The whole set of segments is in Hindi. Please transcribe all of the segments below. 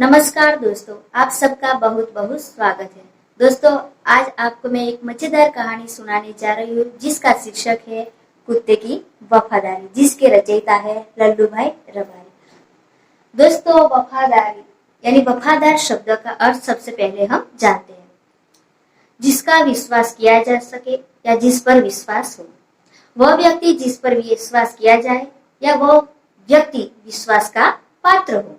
नमस्कार दोस्तों, आप सबका बहुत बहुत स्वागत है। दोस्तों, आज आपको मैं एक मजेदार कहानी सुनाने जा रही हूँ जिसका शीर्षक है कुत्ते की वफादारी, जिसके रचयिता है लल्लू भाई रबारी। दोस्तों, वफादारी यानी वफादार शब्द का अर्थ सबसे पहले हम जानते हैं। जिसका विश्वास किया जा सके या जिस पर विश्वास हो, वह व्यक्ति जिस पर विश्वास किया जाए या वह व्यक्ति विश्वास का पात्र हो।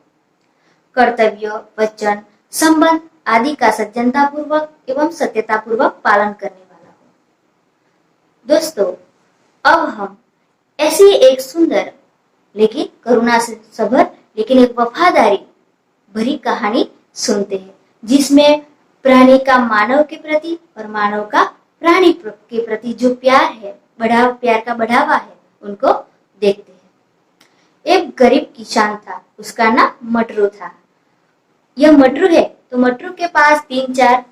कर्तव्य, वचन, संबंध आदि का सज्जनता पूर्वक एवं सत्यता पूर्वक पालन करने वाला हो। दोस्तों, अब हम ऐसी एक सुंदर लेकिन करुणा से सभर लेकिन एक वफादारी भरी कहानी सुनते हैं, जिसमें प्राणी का मानव के प्रति और मानव का प्राणी के प्रति जो प्यार है, प्यार का बढ़ावा है, उनको देखते हैं। एक गरीब किसान था, उसका नाम मटरू था। यह मटरू है तो मटरू के पास 3-4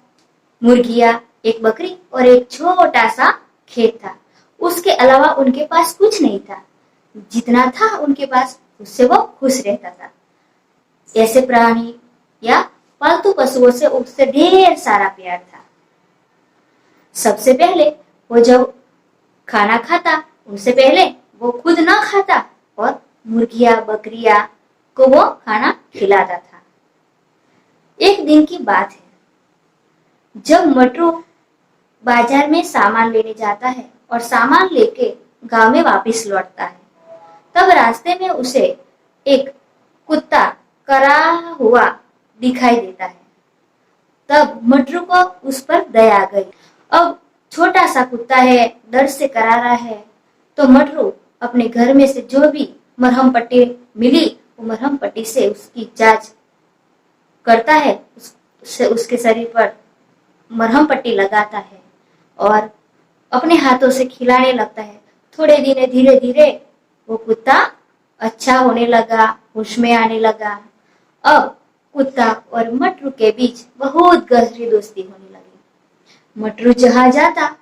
मुर्गियां, एक बकरी और एक छोटा सा खेत था। उसके अलावा उनके पास कुछ नहीं था। जितना था उनके पास, उससे वो खुश रहता था। ऐसे प्राणी या पालतू पशुओं से उससे ढेर सारा प्यार था। सबसे पहले वो जब खाना खाता, उनसे पहले वो खुद ना खाता और मुर्गियां, बकरियां को वो खाना खिलाता था। एक दिन की बात है, जब मटरू बाजार में सामान लेने जाता है और सामान लेके गांव में वापस लौटता है, तब रास्ते में उसे एक कुत्ता करा हुआ दिखाई देता है। तब मटरू को उस पर दया आ गई। अब छोटा सा कुत्ता है, दर्द से करारा है, तो मटरू अपने घर में से जो भी मरहम पट्टी मिली, वो मरहम पट्टी से उसकी जांच करता है, उसके शरीर पर मरहम पट्टी लगाता है और अपने हाथों से खिलाने लगता है। थोड़े दिन धीरे धीरे वो कुत्ता अच्छा होने लगा, होश में आने लगा। अब कुत्ता और मटरू के बीच बहुत गहरी दोस्ती होने लगी। मटरू जहां जाता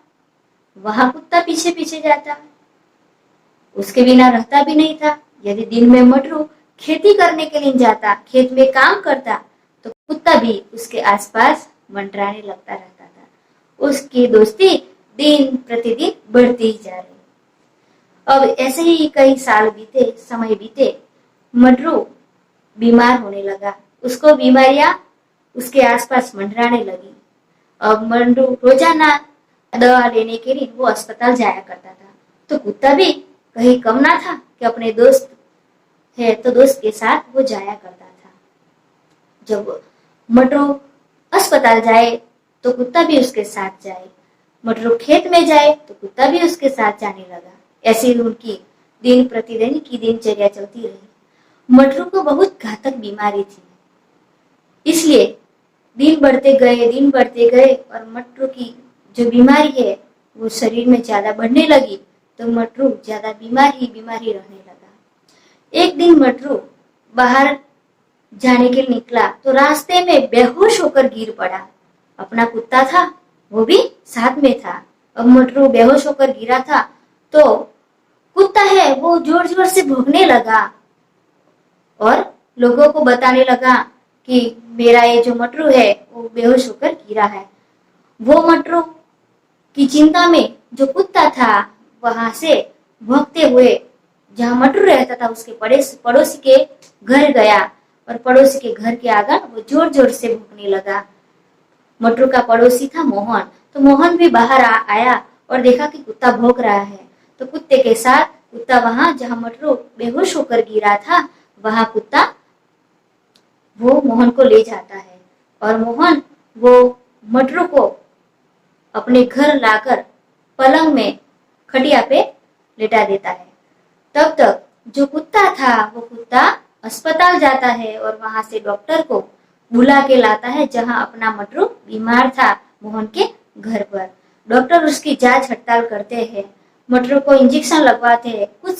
वहां कुत्ता पीछे पीछे जाता, उसके बिना रहता भी नहीं था। यदि दिन में मटरू खेती करने के लिए जाता, खेत में काम करता, तो कुत्ता भी उसके आसपास मंडराने लगता रहता था। उसकी दोस्ती दिन प्रतिदिन बढ़ती ही जा रही। अब ऐसे ही कई साल बीते, समय बीते, मटरू बीमार होने लगा। उसको बीमारियां उसके आसपास मंडराने लगी। अब मटरू रोजाना दवा लेने के लिए वो अस्पताल जाया करता था। तो कुत्ता भी कहीं कम ना था कि अपने दोस्त है तो दोस्त के साथ वो जाया करता था। जब मटरू अस्पताल जाए तो कुत्ता भी उसके साथ जाए, मटरू खेत में जाए तो कुत्ता भी उसके साथ जाने लगा। ऐसी उनकी दिन प्रतिदिन की दिनचर्या चलती रही। मटरू को बहुत घातक बीमारी थी, इसलिए दिन बढ़ते गए और मटरू की जो बीमारी है वो शरीर में ज्यादा बढ़ने लगी, तो मटरू ज्यादा बीमार ही रहने लगा। एक दिन मटरू बाहर जाने के लिए निकला तो रास्ते में बेहोश होकर गिर पड़ा। अपना कुत्ता था, वो भी साथ में था। अब मटरू बेहोश होकर गिरा था तो कुत्ता है वो जोर जोर से भौंकने लगा और लोगों को बताने लगा कि मेरा ये जो मटरू है वो बेहोश होकर गिरा है। वो मटरू की चिंता में जो कुत्ता था वहां से भौंकते हुए जहां मटरू रहता था उसके पड़ोसी के घर गया और पड़ोसी के घर के आगे वो जोर जोर से भौंकने लगा। मटरू का पड़ोसी था मोहन, तो मोहन भी बाहर आया और देखा कि कुत्ता भौंक रहा है। तो कुत्ते के साथ कुत्ता वहां जहां मटरू बेहोश होकर गिरा था, वहां कुत्ता वो मोहन को ले जाता है और मोहन वो मटरू को अपने घर लाकर पलंग में खटिया पे लेटा देता है। तब तक जो कुत्ता था वो कुत्ता अस्पताल जाता है और वहां से डॉक्टर को बुला के लाता है, जहां अपना मटरू बीमार था मोहन के घर पर। डॉक्टर उसकी जांच पड़ताल करते हैं, मटरू को इंजेक्शन लगवाते हैं। कुछ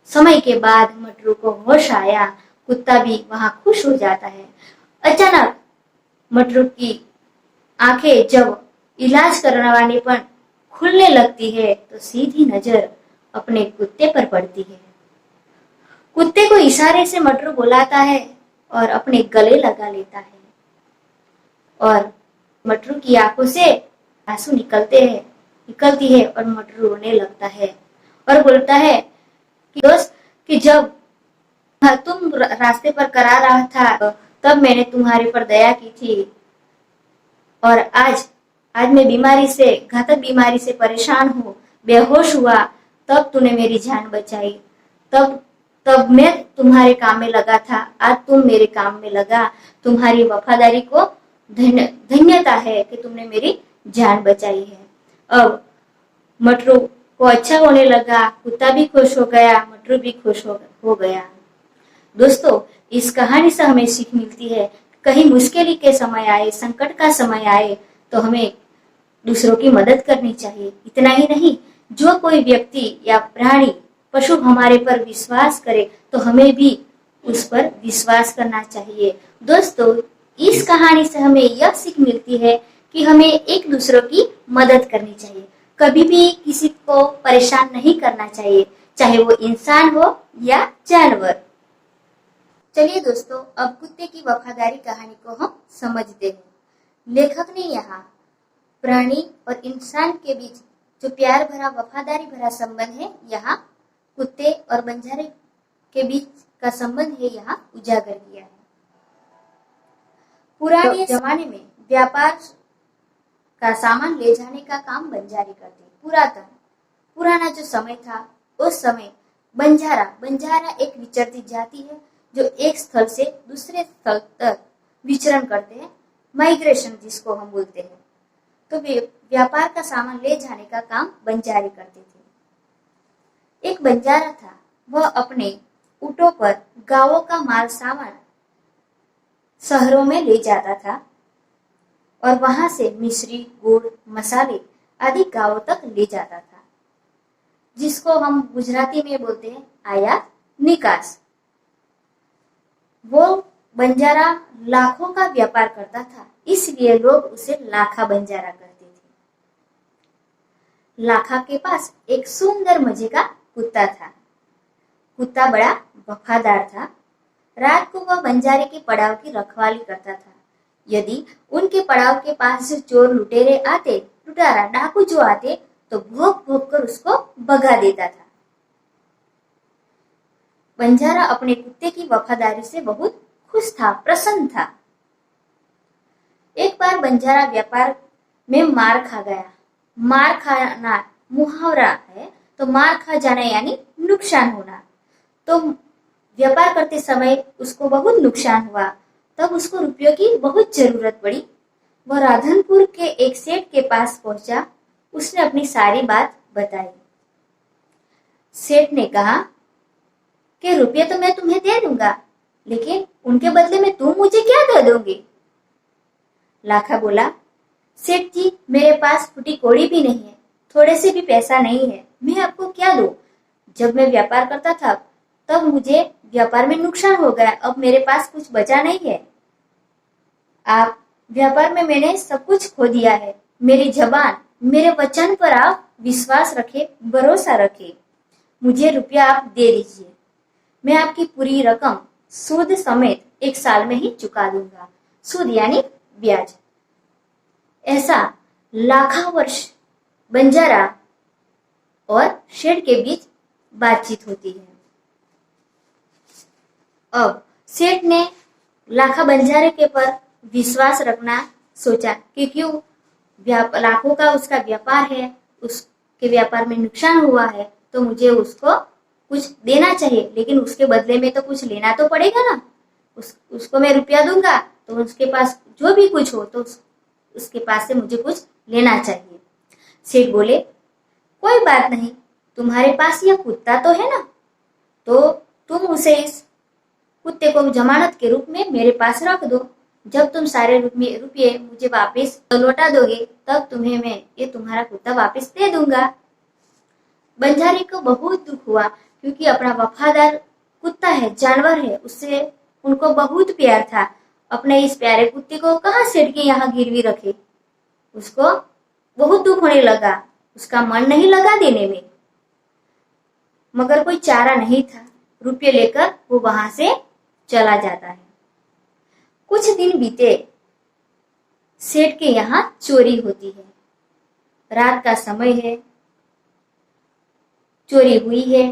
समय के बाद मटरू को होश आया, कुत्ता भी वहां खुश हो जाता है। अचानक मटरू की आंखें जब इलाज करवाने पर खुलने लगती है तो सीधी नजर अपने कुत्ते पर पड़ती है। कुत्ते को इशारे से मटरू बुलाता है और अपने गले लगा लेता है और मटरू की आंखों से आंसू निकलती है और मटरू रोने लगता है और बोलता है कि दोस्त कि जब तुम रास्ते पर करा रहा था तब मैंने तुम्हारे पर दया की थी और आज मैं घातक बीमारी से परेशान हूँ, बेहोश हुआ, तब तूने मेरी जान बचाई। तब मैं तुम्हारे काम में लगा था, आज तुम मेरे काम में लगा। तुम्हारी वफादारी को धन्यता है कि तुमने मेरी जान बचाई है। अब मटरू को अच्छा होने लगा, कुत्ता भी खुश हो गया, मटरू भी खुश हो गया। दोस्तों, इस कहानी से हमें सीख मिलती है, कहीं मुश्किल के समय आए, संकट का समय आए तो हमें दूसरों की मदद करनी चाहिए। इतना ही नहीं, जो कोई व्यक्ति या प्राणी पशु हमारे पर विश्वास करे तो हमें भी उस पर विश्वास करना चाहिए। दोस्तों, इस कहानी से हमें यह सीख मिलती है कि हमें एक दूसरों की मदद करनी चाहिए, कभी भी किसी को परेशान नहीं करना चाहिए, चाहे वो इंसान हो या जानवर। चलिए दोस्तों, अब कुत्ते की वफादारी कहानी को हम समझते हैं। लेखक ने यहाँ प्राणी और इंसान के बीच जो प्यार भरा वफादारी भरा संबंध है, यहाँ कुत्ते और बंजारे के बीच का संबंध है, यहाँ उजागर किया है। पुराने जमाने में व्यापार का सामान ले जाने का काम बंजारे करते। पुराना जो समय था, उस समय बंजारा एक विचरती जाति है जो एक स्थल से दूसरे स्थल तक विचरण करते हैं, माइग्रेशन जिसको हम बोलते हैं। तो वे व्यापार का सामान ले जाने का काम बंजारे करते थे। एक बंजारा था, वह अपने ऊँटों पर गांवों का माल सामान शहरों में ले जाता था और वहां से मिश्री, गुड़, मसाले आदि गांवों तक ले जाता था, जिसको हम गुजराती में बोलते हैं आयात निकास। वो बंजारा लाखों का व्यापार करता था, इसलिए लोग उसे लाखा बंजारा कहते थे। लाखा के पास एक सुंदर मजे का कुत्ता था। कुत्ता बड़ा वफादार था। रात को वह बंजारे के पड़ाव की रखवाली करता था। यदि उनके पड़ाव के पास जो चोर लुटारा डाकू जो आते तो भौंक भौंक कर उसको भगा देता था। बंजारा अपने कुत्ते की वफादारी से बहुत खुश था, प्रसन्न था। एक बार बंजारा व्यापार में मार खा गया। मार खाना मुहावरा है, तो मार खा जाना यानी नुकसान होना। तो व्यापार करते समय उसको बहुत नुकसान हुआ, तब उसको रुपयों की बहुत जरूरत पड़ी। वह राधनपुर के एक सेठ के पास पहुंचा। उसने अपनी सारी बात बताई। सेठ ने कहा कि रुपये तो मैं तुम्हें दे दूंगा, लेकिन उनके बदले में तुम मुझे क्या दे दोगे? लाखा बोला, सेठ जी, मेरे पास फूटी कौड़ी भी नहीं है, थोड़े से भी पैसा नहीं है, मैं आपको क्या दूं? जब मैं व्यापार करता था तब मुझे व्यापार में नुकसान हो गया, अब मेरे पास कुछ बचा नहीं है। आप व्यापार में मैंने सब कुछ खो दिया है। मेरी जबान, मेरे वचन पर आप विश्वास रखे, भरोसा रखे। मुझे रुपया आप दे दीजिए, मैं आपकी पूरी रकम सूद समेत 1 साल में ही चुका दूंगा। सूद यानी ब्याज। ऐसा लाखों वर्ष बंजारा और शेर के बीच बातचीत होती है। अब सेठ ने लाखा बंजारे के पर विश्वास रखना सोचा कि क्यों लाखों का उसका व्यापार है, उसके व्यापार में नुकसान हुआ है, तो मुझे उसको कुछ देना चाहिए, लेकिन उसके बदले में तो कुछ लेना तो पड़ेगा ना। उसको मैं रुपया दूंगा तो उसके पास जो भी कुछ हो तो उसके पास से मुझे कुछ लेना चाहिए। सेठ बोले, कोई बात नहीं, तुम्हारे पास यह कुत्ता तो है ना, तो तुम उसे इस कुत्ते को जमानत के रूप में मेरे पास रख दो। जब तुम सारे रुपये मुझे वापस लौटा दोगे तब तुम्हें मैं ये तुम्हारा कुत्ता वापस दे दूंगा। बंजारे को बहुत दुख हुआ, क्योंकि अपना वफादार कुत्ता है, जानवर है, उससे उनको बहुत प्यार था। अपने इस प्यारे कुत्ते को कहाँ सेठ के यहाँ गिरवी रखे। उसको बहुत दुख होने लगा, उसका मन नहीं लगा देने में, मगर कोई चारा नहीं था। रुपये लेकर वो वहां से चला जाता है। कुछ दिन बीते, सेठ के यहाँ चोरी होती है। रात का समय है, चोरी हुई है,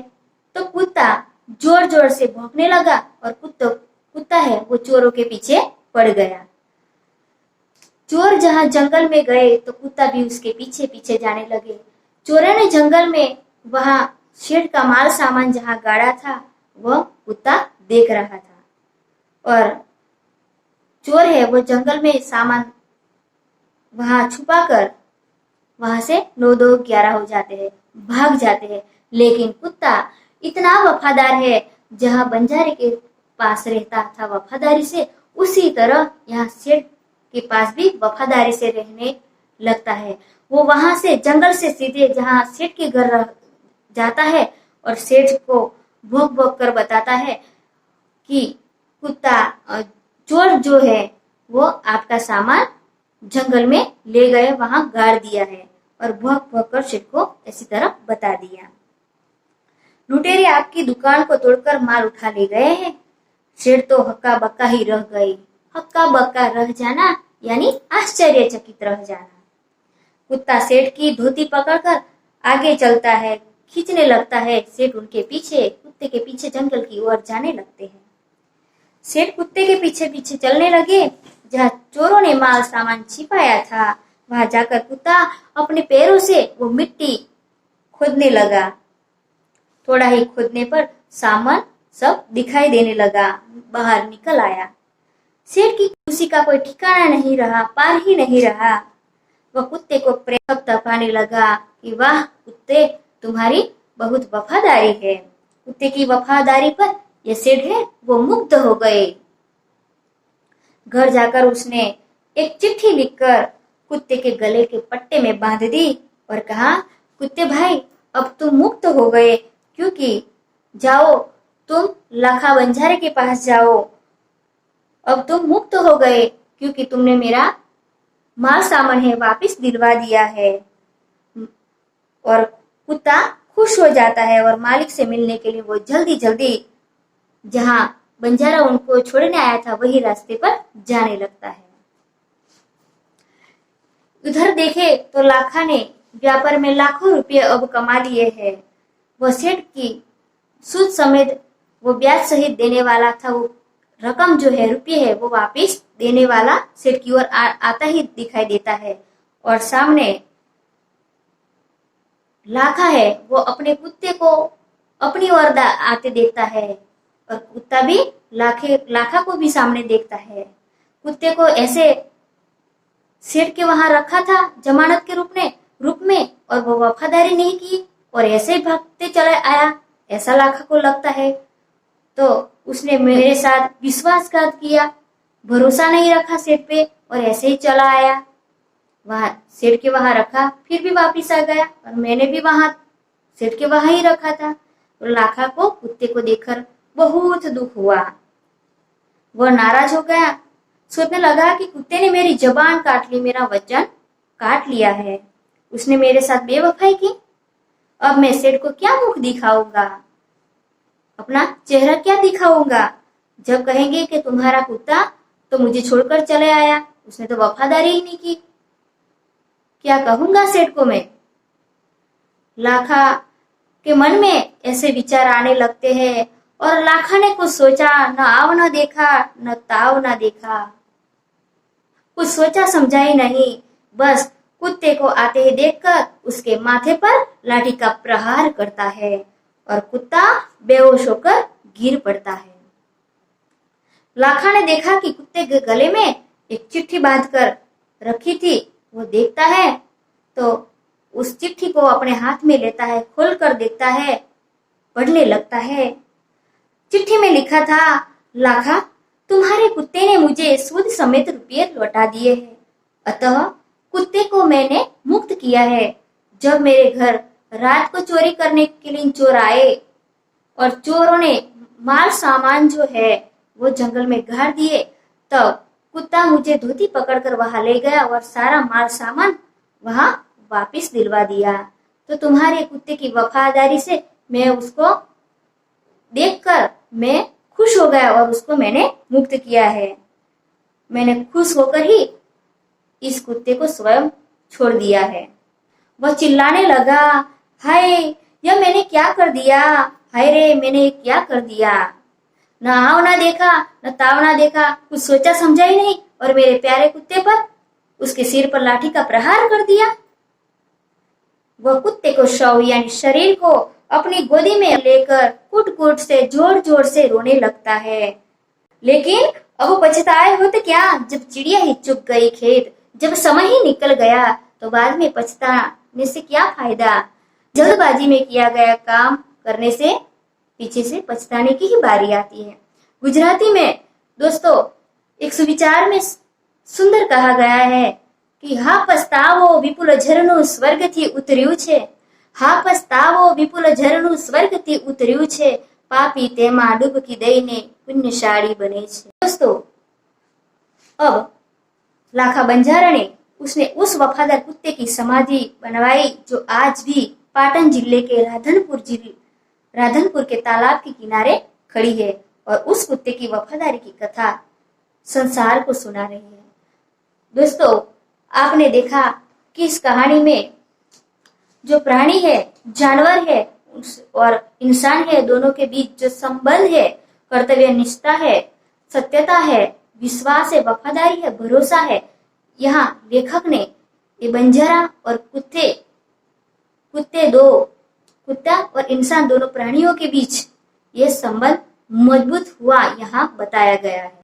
तो कुत्ता जोर जोर से भौंकने लगा और कुत्ता है वो चोरों के पीछे पड़ गया। चोर जहां जंगल में गए तो कुत्ता भी उसके पीछे पीछे जाने लगे। चोरों ने जंगल में वहां शेठ का माल सामान जहां गाड़ा था वह कुत्ता देख रहा था और चोर है वो जंगल में सामान वहां छुपाकर वहां से 9-2-11 हो जाते हैं, भाग जाते हैं। लेकिन कुत्ता इतना वफादार है, जहां बंजारे के पास रहता था वफादारी से, उसी तरह यहाँ सेठ के पास भी वफादारी से रहने लगता है। वो वहां से जंगल से सीधे जहां सेठ के घर जाता है और सेठ को भौंक भौंक कर बताता है कि कुत्ता चोर जो है वो आपका सामान जंगल में ले गए, वहां गाड़ दिया है, और भौंक भौंक कर सेठ को ऐसी तरह बता दिया। लुटेरे आपकी दुकान को तोड़कर माल उठा ले गए हैं। सेठ तो हक्का बक्का ही रह गई। हक्का बक्का रह जाना यानी आश्चर्यचकित रह जाना। कुत्ता सेठ की धोती पकड़कर आगे चलता है, खींचने लगता है। सेठ उनके पीछे, कुत्ते के पीछे जंगल की ओर जाने लगते हैं। सेठ कुत्ते के पीछे पीछे चलने लगे। जहाँ चोरों ने माल सामान छिपाया था वहां जाकर कुत्ता अपने पैरों से वो मिट्टी खोदने लगा। थोड़ा ही खोदने पर सामान सब दिखाई देने लगा, बाहर निकल आया। सेठ की खुशी का कोई ठिकाना नहीं रहा, पार ही नहीं रहा। वह कुत्ते को प्रेम तपाने लगा कि वाह कुत्ते, तुम्हारी बहुत वफादारी है। कुत्ते की वफादारी पर ये सेठ है वो मुग्ध हो गए। घर जाकर उसने एक चिट्ठी लिखकर कुत्ते के गले के पट्टे में बांध दी और कहा, कुत्ते भाई अब तुम मुक्त हो गए, क्योंकि जाओ तुम लाखा बंजारे के पास जाओ। अब तुम मुक्त हो गए क्योंकि तुमने मेरा माल सामान है वापस दिलवा दिया है। और कुत्ता खुश हो जाता है और मालिक से मिलने के लिए वो जल्दी जल्दी जहां बंजारा उनको छोड़ने आया था वही रास्ते पर जाने लगता है। उधर देखे तो लाखा ने व्यापार में लाखों रुपए अब कमा लिए हैं। वह सेठ की सूद समेत वो ब्याज सहित देने वाला था। वो रकम जो है, रुपये है, वो वापस देने वाला सेठ की ओर आता ही दिखाई देता है। और सामने लाखा है वो अपने कुत्ते को अपनी ओर आते देखता है और कुत्ता भी लाखा को भी सामने देखता है। कुत्ते को ऐसे सेठ के वहां रखा था जमानत के रूप में और वो वफादारी नहीं की और ऐसे ही भागते चला आया, ऐसा लाखा को लगता है। तो उसने मेरे साथ विश्वासघात किया, भरोसा नहीं रखा सेठ पे और ऐसे ही चला आया। वहां सेठ के वहां रखा, फिर भी वापिस आ गया और मैंने भी वहां सेठ के वहां ही रखा था। तो लाखा को कुत्ते को देखकर बहुत दुख हुआ। वह नाराज हो गया, सोचने लगा कि कुत्ते ने मेरी जबान काट ली, मेरा वचन काट लिया है, उसने मेरे साथ बेवफाई की। अब मैं सेठ को क्या मुख दिखाऊंगा, अपना चेहरा क्या दिखाऊंगा। जब कहेंगे कि तुम्हारा कुत्ता तो मुझे छोड़कर चले आया, उसने तो वफादारी ही नहीं की, क्या कहूंगा सेठ को मैं। लाखा के मन में ऐसे विचार आने लगते हैं और लाखा ने कुछ सोचा, न आव न देखा, न ताव न देखा, कुछ सोचा समझा ही नहीं। बस कुत्ते को आते ही देखकर उसके माथे पर लाठी का प्रहार करता है और कुत्ता बेहोश होकर गिर पड़ता है। लाखा ने देखा कि कुत्ते के गले में एक चिट्ठी बांधकर रखी थी। वो देखता है तो उस चिट्ठी को अपने हाथ में लेता है, खोल कर देखता है, पढ़ने लगता है। चिट्ठी में लिखा था, लाखा तुम्हारे कुत्ते ने मुझे सूद समेत रुपये लौटा दिए हैं, अतः कुत्ते को मैंने मुक्त किया है। जब मेरे घर रात को चोरी करने के लिए चोर आए और चोरों ने माल सामान जो है वो जंगल में गाड़ दिए, तब कुत्ता मुझे धोती पकड़कर वहां ले गया और सारा माल सामान वहां वापस दिलवा दिया। तो तुम्हारे कुत्ते की वफादारी से मैं उसको देखकर मैं खुश हो गया और उसको मैंने मुक्त किया है। मैंने खुश होकर ही इस कुत्ते को स्वयं छोड़ दिया है। वह चिल्लाने लगा, हाय, यह मैंने क्या कर दिया, हाय रे, मैंने क्या कर दिया। न आओ ना देखा, न ताव ना देखा, कुछ सोचा समझा ही नहीं और मेरे प्यारे कुत्ते पर, उसके सिर पर लाठी का प्रहार कर दिया। वह कुत्ते को शव यानी शरीर को अपनी गोदी में लेकर कुट कुट से जोर जोर से रोने लगता है। लेकिन अब पछताए हो तो क्या, जब चिड़िया ही चुग गई खेत, जब समय ही निकल गया तो बाद में पछताने से क्या फायदा। जल्दबाजी में किया गया काम करने से पीछे से पछताने की ही बारी आती है। गुजराती में दोस्तों एक सुविचार में सुंदर कहा गया है कि हा पछतावो विपुल झरनु स्वर्गથી ઉતર્યું છે, હા પછતાવો વિપુલ ઝરણું સ્વર્ગથી ઉતર્યું છે, પાપી તેમાં ડૂબકી દઈને પુણ્યશાળી બને છે। दोस्तों अब लाखा बंजारा ने उसने उस वफादार कुत्ते की समाधि बनवाई जो आज भी पाटन जिले के राधनपुर के तालाब के किनारे खड़ी है और उस कुत्ते की वफादारी की कथा संसार को सुना रही है। दोस्तों आपने देखा कि इस कहानी में जो प्राणी है, जानवर है और इंसान है, दोनों के बीच जो संबंध है, कर्तव्य निष्ठा है, सत्यता है, विश्वास है, वफादारी है, भरोसा है, यहाँ लेखक ने ये बंजारा और कुत्ता और इंसान दोनों प्राणियों के बीच ये संबंध मजबूत हुआ यहाँ बताया गया है।